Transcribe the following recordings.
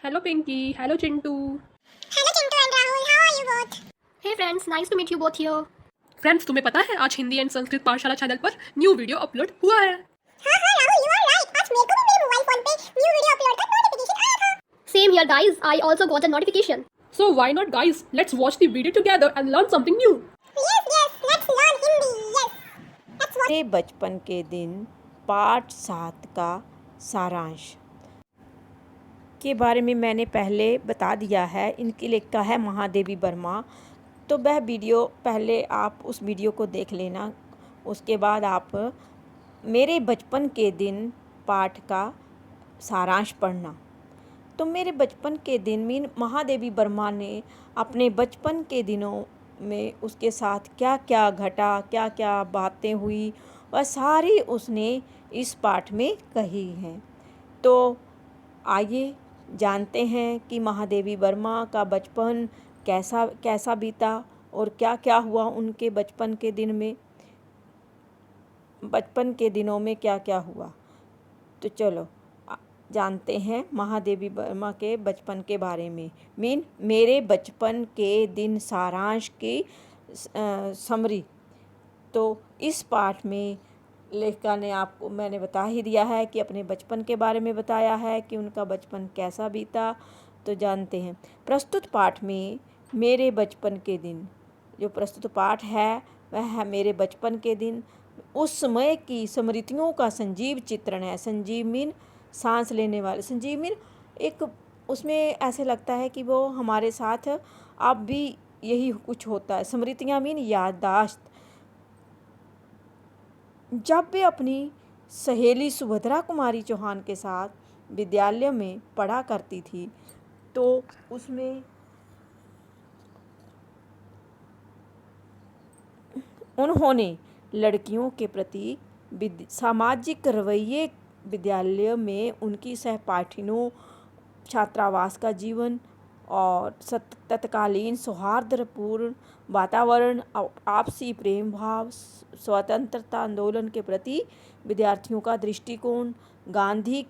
Hello Pinky, hello Chintu. Hello Chintu and Rahul, how are you both? Hey friends, nice to meet you both here. Friends तुम्हें पता है आज Hindi and Sanskrit पाठशाला channel पर new video upload हुआ है। हाँ राहुल, you are right. आज मेरे को भी मेरे मोबाइल फोन पे न्यू वीडियो अपलोड का नोटिफिकेशन आया था। Same here guys, I also got a notification. So why not guys, let's watch the video together and learn something new. Yes, let's learn Hindi. Yes, let's watch. मेरे बचपन के दिन पाठ 7 का सारांश के बारे में मैंने पहले बता दिया है। इनकी लेखिका है महादेवी वर्मा। तो वह वीडियो पहले आप उस वीडियो को देख लेना, उसके बाद आप मेरे बचपन के दिन पाठ का सारांश पढ़ना। तो मेरे बचपन के दिन मीन महादेवी वर्मा ने अपने बचपन के दिनों में उसके साथ क्या क्या घटा, क्या क्या बातें हुई, वह सारी उसने इस पाठ में कही हैं। तो आइए जानते हैं कि महादेवी वर्मा का बचपन कैसा कैसा बीता और क्या क्या हुआ उनके बचपन के दिनों में क्या क्या हुआ। तो चलो जानते हैं महादेवी वर्मा के बचपन के बारे में। मेरे बचपन के दिन सारांश की समरी। तो इस पाठ में लेखिका ने आपको मैंने बता ही दिया है कि अपने बचपन के बारे में बताया है कि उनका बचपन कैसा बीता। तो जानते हैं प्रस्तुत पाठ में मेरे बचपन के दिन, जो प्रस्तुत पाठ है वह है मेरे बचपन के दिन। उस समय की स्मृतियों का संजीव चित्रण है। संजीव मीन सांस लेने वाले, संजीव मीन एक उसमें ऐसे लगता है कि वो हमारे साथ अब भी यही कुछ होता है। स्मृतियाँ मीन याददाश्त। जब वे अपनी सहेली सुभद्रा कुमारी चौहान के साथ विद्यालय में पढ़ा करती थी तो उसमें उन्होंने लड़कियों के प्रति सामाजिक रवैये, विद्यालय में उनकी सहपाठियों, छात्रावास का जीवन और तत्कालीन सौहार्दपूर्ण वातावरण, आपसी प्रेम भाव, स्वतंत्रता आंदोलन के प्रति विद्यार्थियों का दृष्टिकोण, गांधी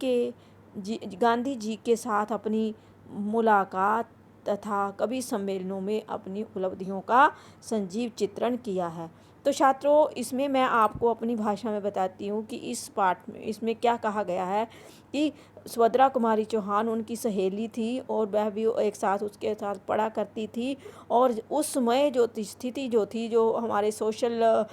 जी के साथ अपनी मुलाकात तथा कवि सम्मेलनों में अपनी उपलब्धियों का संजीव चित्रण किया है। तो छात्रों, इसमें मैं आपको अपनी भाषा में बताती हूँ कि इस पाठ में इसमें क्या कहा गया है कि सुभद्रा कुमारी चौहान उनकी सहेली थी और वह भी एक साथ उसके साथ पढ़ा करती थी। और उस समय जो स्थिति जो थी, जो हमारे सोशल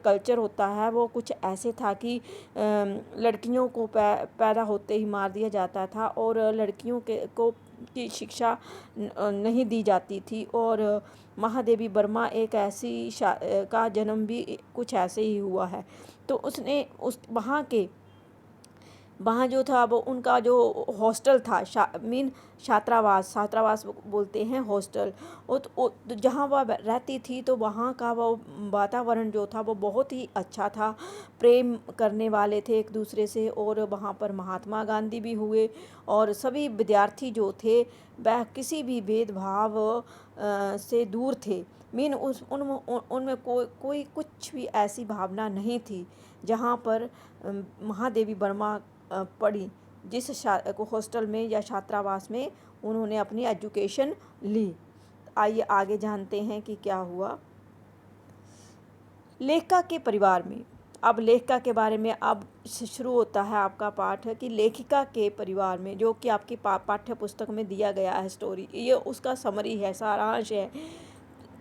कल्चर होता है, वो कुछ ऐसे था कि लड़कियों को पैदा होते ही मार दिया जाता था और लड़कियों की शिक्षा नहीं दी जाती थी। और महादेवी वर्मा एक ऐसी का जन्म भी कुछ ऐसे ही हुआ है। तो उसने वहाँ जो था वो उनका जो हॉस्टल था, छात्रावास बोलते हैं हॉस्टल। तो जहाँ वह रहती थी तो वहाँ का वो वातावरण जो था वो बहुत ही अच्छा था। प्रेम करने वाले थे एक दूसरे से और वहाँ पर महात्मा गांधी भी हुए और सभी विद्यार्थी जो थे वह किसी भी भेदभाव से दूर थे। उनमें कोई कुछ भी ऐसी भावना नहीं थी। जहाँ पर महादेवी वर्मा पढ़ी, जिस हॉस्टल में या छात्रावास में उन्होंने अपनी एजुकेशन ली। आइए आगे जानते हैं कि क्या हुआ लेखिका के परिवार में। अब लेखिका के बारे में अब शुरू होता है आपका पाठ कि लेखिका के परिवार में, जो कि आपकी पाठ्य पुस्तक में दिया गया है स्टोरी, ये उसका समरी है, सारांश है।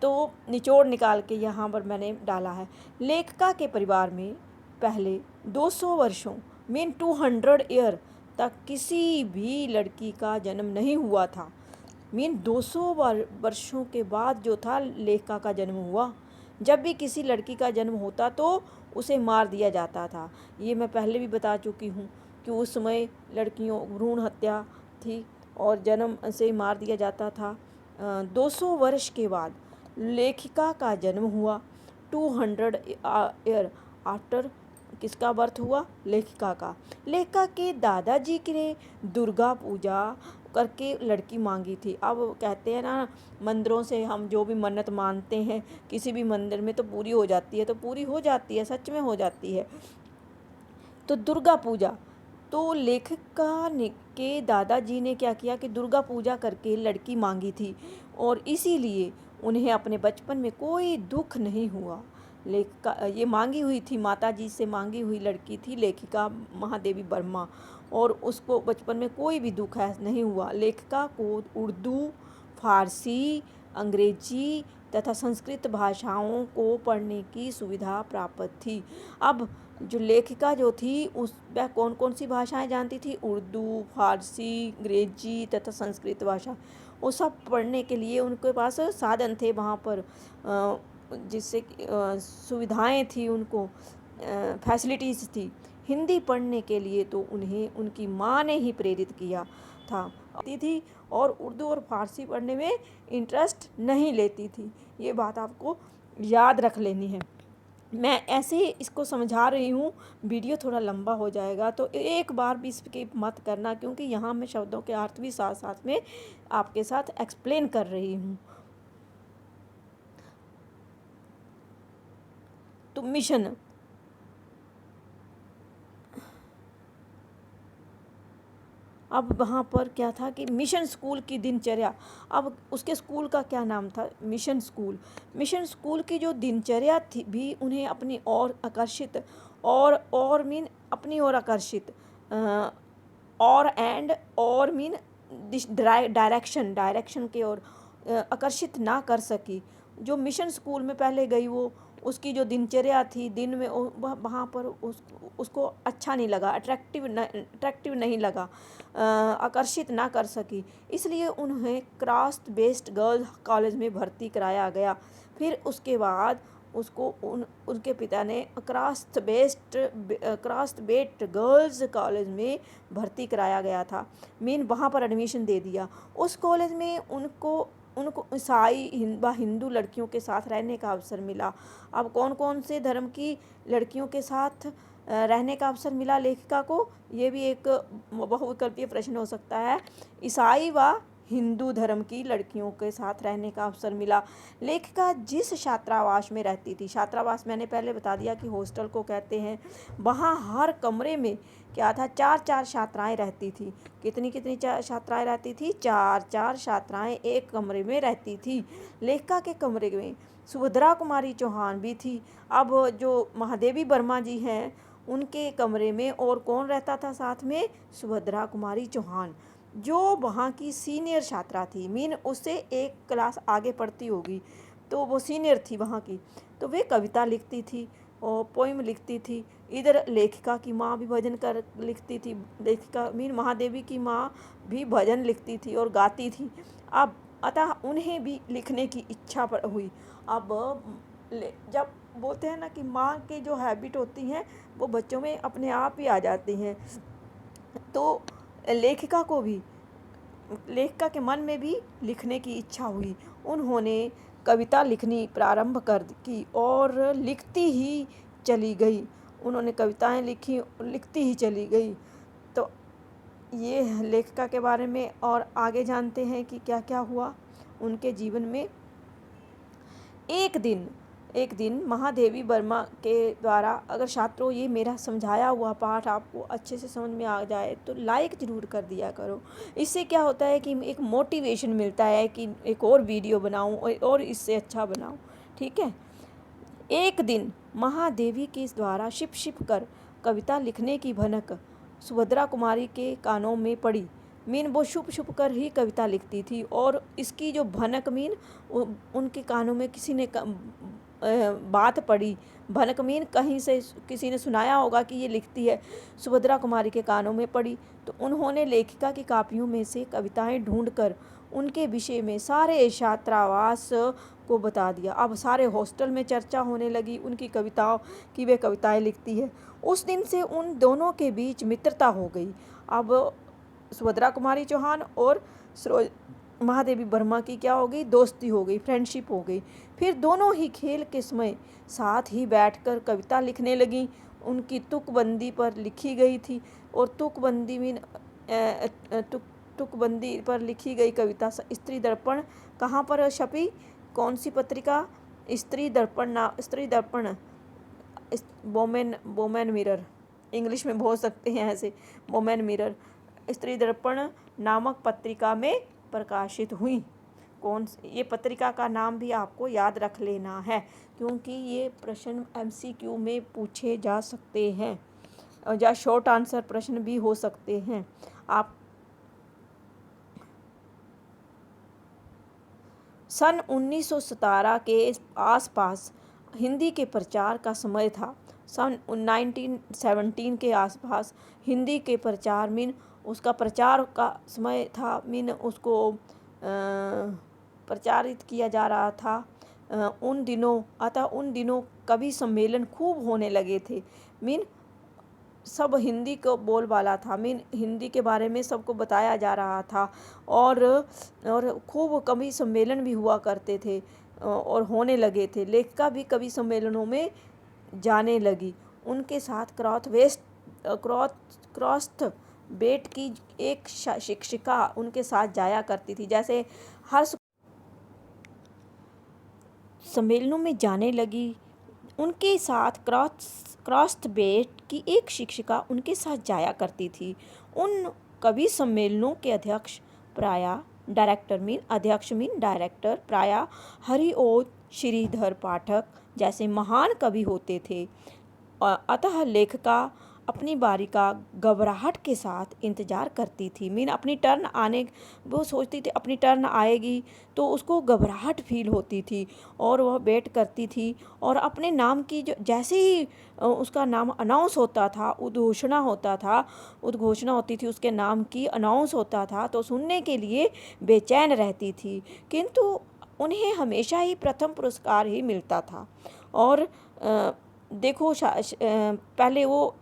तो निचोड़ निकाल के यहाँ पर मैंने डाला है। लेखिका के परिवार में पहले 200 वर्षों 200 ईयर तक किसी भी लड़की का जन्म नहीं हुआ था। 200 वर्षों के बाद जो था लेखिका का जन्म हुआ। जब भी किसी लड़की का जन्म होता तो उसे मार दिया जाता था। ये मैं पहले भी बता चुकी हूँ कि उस समय लड़कियों भ्रूण हत्या थी और जन्म से मार दिया जाता था। 200 वर्ष के बाद लेखिका का जन्म हुआ। 200 ईयर आफ्टर किसका बर्थ हुआ? लेखिका का। लेखिका के दादाजी ने दुर्गा पूजा करके लड़की मांगी थी। अब कहते हैं ना, मंदिरों से हम जो भी मन्नत मानते हैं किसी भी मंदिर में तो पूरी हो जाती है, तो पूरी हो जाती है, सच में हो जाती है। तो दुर्गा पूजा तो लेखिका ने के दादाजी ने क्या किया कि दुर्गा पूजा करके लड़की मांगी थी और इसीलिए उन्हें अपने बचपन में कोई दुख नहीं हुआ। लेखिका ये मांगी हुई थी, माताजी से मांगी हुई लड़की थी लेखिका महादेवी वर्मा, और उसको बचपन में कोई भी दुख नहीं हुआ। लेखिका को उर्दू, फारसी, अंग्रेजी तथा संस्कृत भाषाओं को पढ़ने की सुविधा प्राप्त थी। अब जो लेखिका जो थी उस वह कौन कौन सी भाषाएं जानती थी? उर्दू, फारसी, अंग्रेजी तथा संस्कृत भाषा, वो सब पढ़ने के लिए उनके पास साधन थे वहाँ पर, जिससे सुविधाएं थी, उनको फैसिलिटीज़ थी। हिंदी पढ़ने के लिए तो उन्हें उनकी माँ ने ही प्रेरित किया था थी और उर्दू और फारसी पढ़ने में इंटरेस्ट नहीं लेती थी। ये बात आपको याद रख लेनी है। मैं ऐसे ही इसको समझा रही हूँ, वीडियो थोड़ा लंबा हो जाएगा तो एक बार भी स्किप मत करना, क्योंकि यहाँ मैं शब्दों के अर्थ भी साथ साथ में आपके साथ एक्सप्लेन कर रही हूँ। तो मिशन, अब वहाँ पर क्या था कि मिशन स्कूल की दिनचर्या, अब उसके स्कूल का क्या नाम था? Mission school. मिशन स्कूल की जो दिनचर्या थी भी उन्हें अपनी ओर आकर्षित, और मीन अपनी ओर आकर्षित, और मीन डायरेक्शन की ओर आकर्षित ना कर सकी। जो मिशन स्कूल में पहले गई वो उसकी जो दिनचर्या थी दिन में वहाँ पर उसको अच्छा नहीं लगा, अट्रैक्टिव नहीं लगा, आकर्षित ना कर सकी, इसलिए उन्हें क्रास्ट बेस्ड गर्ल्स कॉलेज में भर्ती कराया गया। फिर उसके बाद उसको उनके पिता ने क्रास्ट बेस्ड गर्ल्स कॉलेज में भर्ती कराया गया था, मीन वहाँ पर एडमिशन दे दिया। उस कॉलेज में उनको ईसाई हिंदू लड़कियों के साथ रहने का अवसर मिला। अब कौन कौन से धर्म की लड़कियों के साथ रहने का अवसर मिला लेखिका को? ये भी एक बहुविकल्पीय प्रश्न हो सकता है। ईसाई व हिंदू धर्म की लड़कियों के साथ रहने का अवसर मिला। लेखिका जिस छात्रावास में रहती थी, छात्रावास मैंने पहले बता दिया कि हॉस्टल को कहते हैं, वहाँ हर कमरे में क्या था? 4-4 छात्राएं रहती थी। कितनी छात्राएं रहती थी? 4-4 छात्राएं एक कमरे में रहती थी। लेखिका के कमरे में सुभद्रा कुमारी चौहान भी थी। अब जो महादेवी वर्मा जी हैं उनके कमरे में और कौन रहता था साथ में? सुभद्रा कुमारी चौहान, जो वहाँ की सीनियर छात्रा थी, मीन उससे एक क्लास आगे पढ़ती होगी, तो वो सीनियर थी वहाँ की। तो वे कविता लिखती थी और पोइम लिखती थी। इधर लेखिका की माँ भी भजन लिखती थी। लेखिका मीन महादेवी की माँ भी भजन लिखती थी और गाती थी। अब अतः उन्हें भी लिखने की इच्छा हुई। अब जब बोलते हैं ना कि माँ की जो हैबिट होती हैं वो बच्चों में अपने आप ही आ जाती हैं, तो लेखिका के मन में भी लिखने की इच्छा हुई। उन्होंने कविता लिखनी प्रारंभ की और लिखती ही चली गई। उन्होंने कविताएं लिखती ही चली गई। तो ये लेखिका के बारे में और आगे जानते हैं कि क्या क्या हुआ उनके जीवन में। एक दिन महादेवी वर्मा के द्वारा, अगर छात्रों ये मेरा समझाया हुआ पाठ आपको अच्छे से समझ में आ जाए तो लाइक ज़रूर कर दिया करो। इससे क्या होता है कि एक मोटिवेशन मिलता है कि एक और वीडियो बनाऊं और इससे अच्छा बनाऊं, ठीक है। एक दिन महादेवी के द्वारा छिप कर कविता लिखने की भनक सुभद्रा कुमारी के कानों में पड़ी। मीन वो छुप कर ही कविता लिखती थी और इसकी जो भनक मीन उनके कानों में किसी ने बात पड़ी। भनक मीन कहीं से किसी ने सुनाया होगा कि ये लिखती है, सुभद्रा कुमारी के कानों में पड़ी। तो उन्होंने लेखिका की कापियों में से कविताएं ढूंढकर उनके विषय में सारे छात्रावास को बता दिया। अब सारे हॉस्टल में चर्चा होने लगी उनकी कविताओं की, वे कविताएं लिखती है। उस दिन से उन दोनों के बीच मित्रता हो गई। अब सुभद्रा कुमारी चौहान और महादेवी वर्मा की क्या हो गई? दोस्ती हो गई, फ्रेंडशिप हो गई। फिर दोनों ही खेल के समय साथ ही बैठकर कविता लिखने लगी। उनकी तुकबंदी पर लिखी गई थी और तुकबंदी पर लिखी गई कविता स्त्री दर्पण कहाँ पर छपी? कौन सी पत्रिका? स्त्री दर्पण, वोमेन मिरर, इंग्लिश में बोल सकते हैं ऐसे, वुमेन मिरर स्त्री दर्पण नामक पत्रिका में प्रकाशित हुई। ये पत्रिका का नाम भी आपको याद रख लेना है, क्योंकि ये प्रश्न MCQ में पूछे जा सकते हैं या शॉर्ट आंसर प्रश्न भी हो सकते हैं। आप सन 1917 के आसपास हिंदी के प्रचार का समय था। सन 1917 के आसपास हिंदी के प्रचार मीन उसका प्रचार का समय था, मीन उसको प्रचारित किया जा रहा था उन दिनों कवि सम्मेलन खूब होने लगे थे। मीन सब हिंदी को बोलबाला था, मीन हिंदी के बारे में सबको बताया जा रहा था और खूब कवि सम्मेलन भी हुआ करते थे और होने लगे थे। लेखिका भी कवि सम्मेलनों में जाने लगी। उनके साथ क्रॉस्ट बेट की एक शिक्षिका उनके साथ जाया करती थी। जैसे हर सम्मेलनों में जाने लगी, उनके साथ क्रॉस्ट बेट की एक शिक्षिका उनके साथ जाया करती थी। उन कवि सम्मेलनों के अध्यक्ष डायरेक्टर प्रायः हरिओं श्रीधर पाठक जैसे महान कवि होते थे। अतः लेखिका अपनी बारी का घबराहट के साथ इंतज़ार करती थी। मीन अपनी टर्न आने, वो सोचती थी अपनी टर्न आएगी, तो उसको घबराहट फील होती थी और वह वेट करती थी। और अपने नाम की जैसे ही उसका नाम अनाउंस होता था, उद्घोषणा होती थी, उसके नाम की अनाउंस होता था, तो सुनने के लिए बेचैन रहती थी। किंतु उन्हें हमेशा ही प्रथम पुरस्कार ही मिलता था। और देखो पहले वो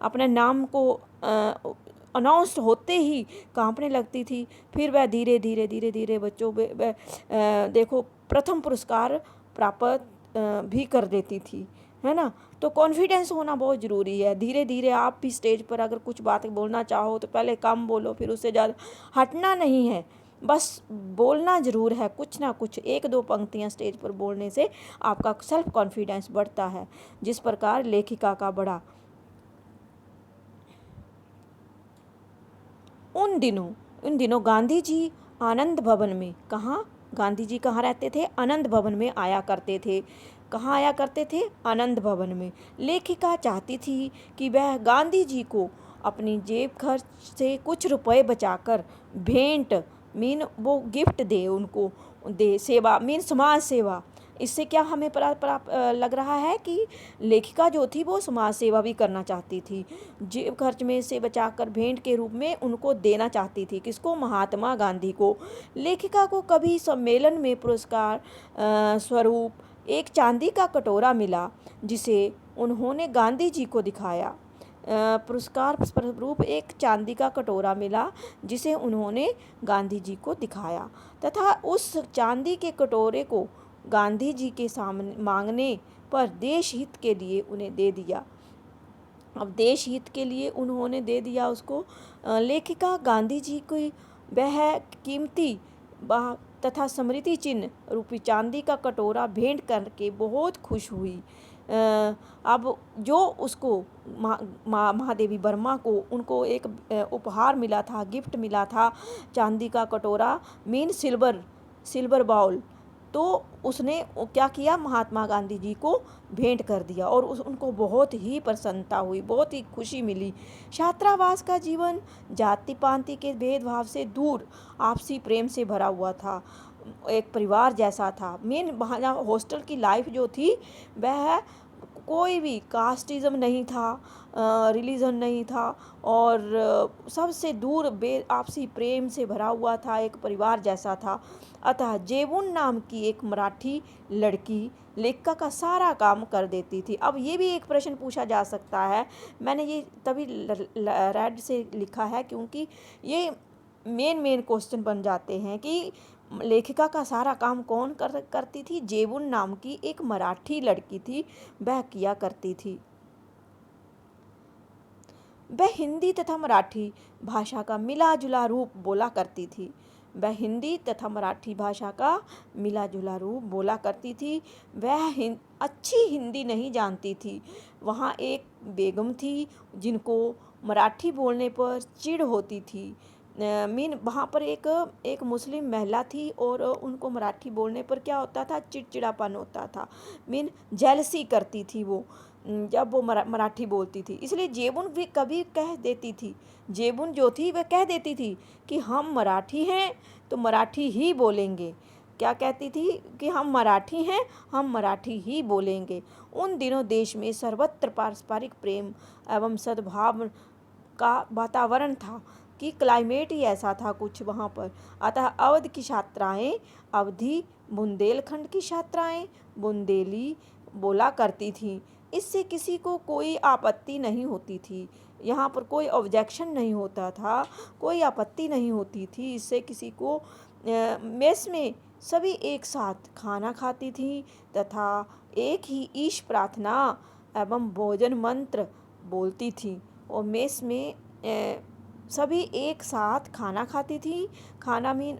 अपने नाम को अनाउंस होते ही कांपने लगती थी, फिर वह धीरे धीरे बच्चों देखो प्रथम पुरस्कार प्राप्त भी कर देती थी, है ना। तो कॉन्फिडेंस होना बहुत ज़रूरी है। धीरे धीरे आप भी स्टेज पर अगर कुछ बातें बोलना चाहो तो पहले कम बोलो, फिर उससे ज़्यादा हटना नहीं है, बस बोलना ज़रूर है। कुछ ना कुछ 1-2 पंक्तियाँ स्टेज पर बोलने से आपका सेल्फ कॉन्फिडेंस बढ़ता है। जिस प्रकार लेखिका का बढ़ा। उन दिनों गांधी जी आनंद भवन में, गांधी जी कहाँ रहते थे? आनंद भवन में आया करते थे। कहाँ आया करते थे? आनंद भवन में। लेखिका चाहती थी कि वह गांधी जी को अपनी जेब खर्च से कुछ रुपए बचाकर भेंट मीन वो गिफ्ट दे, उनको दे, सेवा मीन समाज सेवा। इससे क्या हमें लग रहा है कि लेखिका जो थी वो समाज सेवा भी करना चाहती थी। जेब खर्च में से बचाकर भेंट के रूप में उनको देना चाहती थी। किसको? महात्मा गांधी को। लेखिका को कभी सम्मेलन में पुरस्कार स्वरूप एक चांदी का कटोरा मिला, जिसे उन्होंने गांधी जी को दिखाया। पुरस्कार स्वरूप एक चांदी का कटोरा मिला, जिसे उन्होंने गांधी जी को दिखाया तथा उस चांदी के कटोरे को गांधी जी के सामने मांगने पर देश हित के लिए उन्हें दे दिया। अब देश हित के लिए उन्होंने दे दिया उसको। लेखिका गांधी जी को वह कीमती तथा स्मृति चिन्ह रूपी चांदी का कटोरा भेंट करके बहुत खुश हुई। अब जो उसको महादेवी वर्मा को उनको एक उपहार मिला था, गिफ्ट मिला था, चांदी का कटोरा मीन सिल्वर बाउल, तो उसने क्या किया? महात्मा गांधी जी को भेंट कर दिया और उनको बहुत ही प्रसन्नता हुई, बहुत ही खुशी मिली। छात्रावास का जीवन जाति पाति के भेदभाव से दूर आपसी प्रेम से भरा हुआ था, एक परिवार जैसा था। मेन वहाँ हॉस्टल की लाइफ जो थी वह कोई भी कास्टिज़म नहीं था, रिलीजन नहीं था और सबसे दूर आपसी प्रेम से भरा हुआ था, एक परिवार जैसा था। अतः जेबुन नाम की एक मराठी लड़की लेखिका का सारा काम कर देती थी। अब ये भी एक प्रश्न पूछा जा सकता है, मैंने ये तभी रेड से लिखा है क्योंकि ये मेन क्वेश्चन बन जाते हैं कि लेखिका का सारा काम कौन करती थी? जेबुन नाम की एक मराठी लड़की थी, वह किया करती थी। वह हिंदी तथा मराठी भाषा का मिला जुला रूप बोला करती थी। वह हिंदी तथा मराठी भाषा का मिला जुला रूप बोला करती थी। वह अच्छी हिंदी नहीं जानती थी। वहाँ एक बेगम थी जिनको मराठी बोलने पर चिढ़ होती थी। मीन वहाँ पर एक मुस्लिम महिला थी और उनको मराठी बोलने पर क्या होता था, चिड़चिड़ापन होता था। मीन जेलसी करती थी वो जब वो मराठी बोलती थी। इसलिए जेबुन भी कभी कह देती थी, जेबुन जो थी वह कह देती थी कि हम मराठी हैं तो मराठी ही बोलेंगे। क्या कहती थी कि हम मराठी हैं, हम मराठी ही बोलेंगे। उन दिनों देश में सर्वत्र पारस्परिक प्रेम एवं सद्भाव का वातावरण था कि क्लाइमेट ही ऐसा था कुछ वहाँ पर। अतः अवध की छात्राएँ अवधी, बुंदेलखंड की छात्राएँ बुंदेली बोला करती थीं। इससे किसी को कोई आपत्ति नहीं होती थी। यहाँ पर कोई ऑब्जेक्शन नहीं होता था, कोई आपत्ति नहीं होती थी इससे किसी को। मेस में सभी एक साथ खाना खाती थी तथा एक ही ईश प्रार्थना एवं भोजन मंत्र बोलती थी। और मेस में सभी एक साथ खाना खाती थी। खाना मीन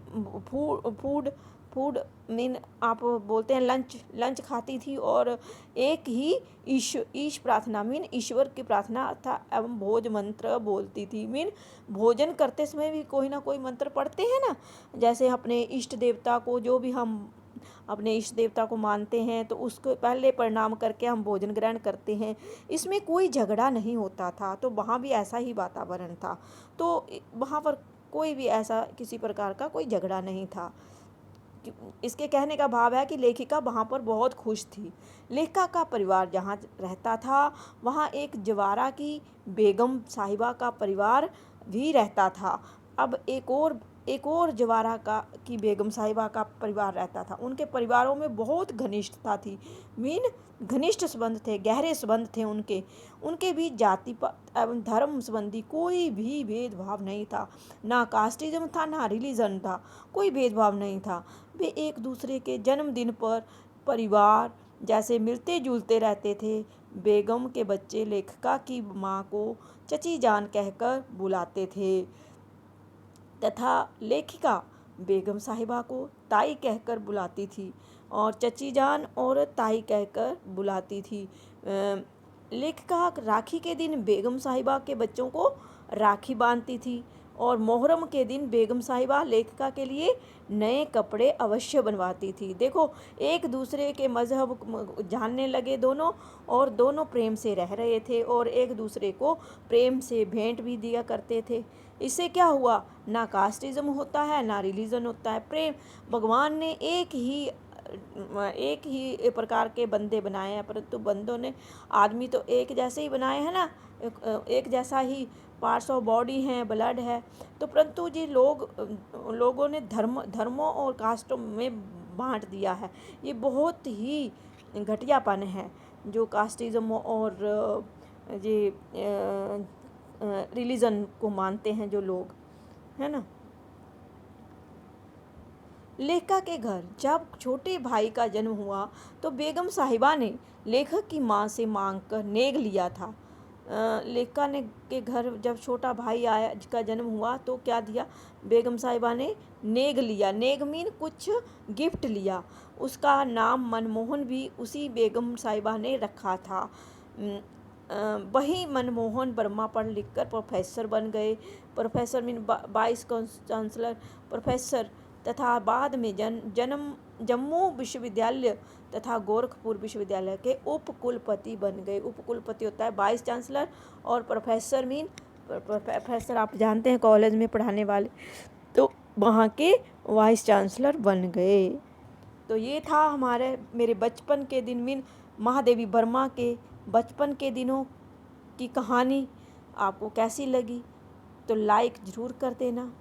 फूड मीन आप बोलते हैं लंच खाती थी। और एक ही ईश प्रार्थना मीन ईश्वर की प्रार्थना था एवं भोज मंत्र बोलती थी। मीन भोजन करते समय भी कोई ना कोई मंत्र पढ़ते हैं ना, जैसे अपने इष्ट देवता को, जो भी हम अपने इष्ट देवता को मानते हैं तो उसको पहले प्रणाम करके हम भोजन ग्रहण करते हैं। इसमें कोई झगड़ा नहीं होता था। तो वहाँ भी ऐसा ही वातावरण था। तो वहाँ पर कोई भी ऐसा किसी प्रकार का कोई झगड़ा नहीं था। इसके कहने का भाव है कि लेखिका वहाँ पर बहुत खुश थी। लेखिका का परिवार जहाँ रहता था वहाँ एक जवारा की बेगम साहिबा का परिवार भी रहता था। अब एक और जवारा की बेगम साहिबा का परिवार रहता था। उनके परिवारों में बहुत घनिष्ठता थी। मीन घनिष्ठ संबंध थे, गहरे संबंध थे उनके भी जाति एवं धर्म संबंधी कोई भी भेदभाव नहीं था। ना कास्टिज्म था, ना रिलीजन था, कोई भेदभाव नहीं था। वे एक दूसरे के जन्मदिन पर परिवार जैसे मिलते जुलते रहते थे। बेगम के बच्चे लेखिका की माँ को चची जान कहकर बुलाते थे तथा लेखिका बेगम साहिबा को ताई कहकर बुलाती थी और चची जान और ताई कहकर बुलाती थी। लेखिका राखी के दिन बेगम साहिबा के बच्चों को राखी बांधती थी और मोहर्रम के दिन बेगम साहिबा लेखिका के लिए नए कपड़े अवश्य बनवाती थी। देखो, एक दूसरे के मजहब जानने लगे दोनों, और दोनों प्रेम से रह रहे थे और एक दूसरे को प्रेम से भेंट भी दिया करते थे। इससे क्या हुआ, ना कास्टिज्म होता है ना रिलीजन होता है। प्रेम, भगवान ने एक ही प्रकार के बंदे बनाए हैं, परंतु बंदों ने आदमी तो एक जैसे ही बनाए हैं ना, एक जैसा ही पार्ट्स ऑफ बॉडी हैं, ब्लड है। तो परंतु जी लोगों ने धर्मों और कास्टों में बांट दिया है। ये बहुत ही घटियापन है जो कास्टिज्म और ये रिलीजन को मानते हैं जो लोग, है ना। लेखिका के घर जब छोटे भाई का जन्म हुआ तो बेगम साहिबा ने लेखक की मां से मांगकर नेग लिया था। लेखिका ने के घर जब छोटा भाई आया जिसका जन्म हुआ तो क्या दिया, बेगम साहिबा ने नेग लिया। नेग मीन कुछ गिफ्ट लिया। उसका नाम मनमोहन भी उसी बेगम साहिबा ने रखा था। वही मनमोहन वर्मा पढ़ लिख कर प्रोफेसर बन गए। Professor mean vice chancellor professor तथा बाद में जम्मू विश्वविद्यालय तथा गोरखपुर विश्वविद्यालय के उपकुलपति बन गए। उपकुलपति होता है वाइस चांसलर और प्रोफेसर मीन प्रोफेसर आप जानते हैं कॉलेज में पढ़ाने वाले, तो वहाँ के वाइस चांसलर बन गए। तो ये था मेरे बचपन के दिन मीन महादेवी वर्मा के बचपन के दिनों की कहानी। आपको कैसी लगी तो लाइक ज़रूर कर देना।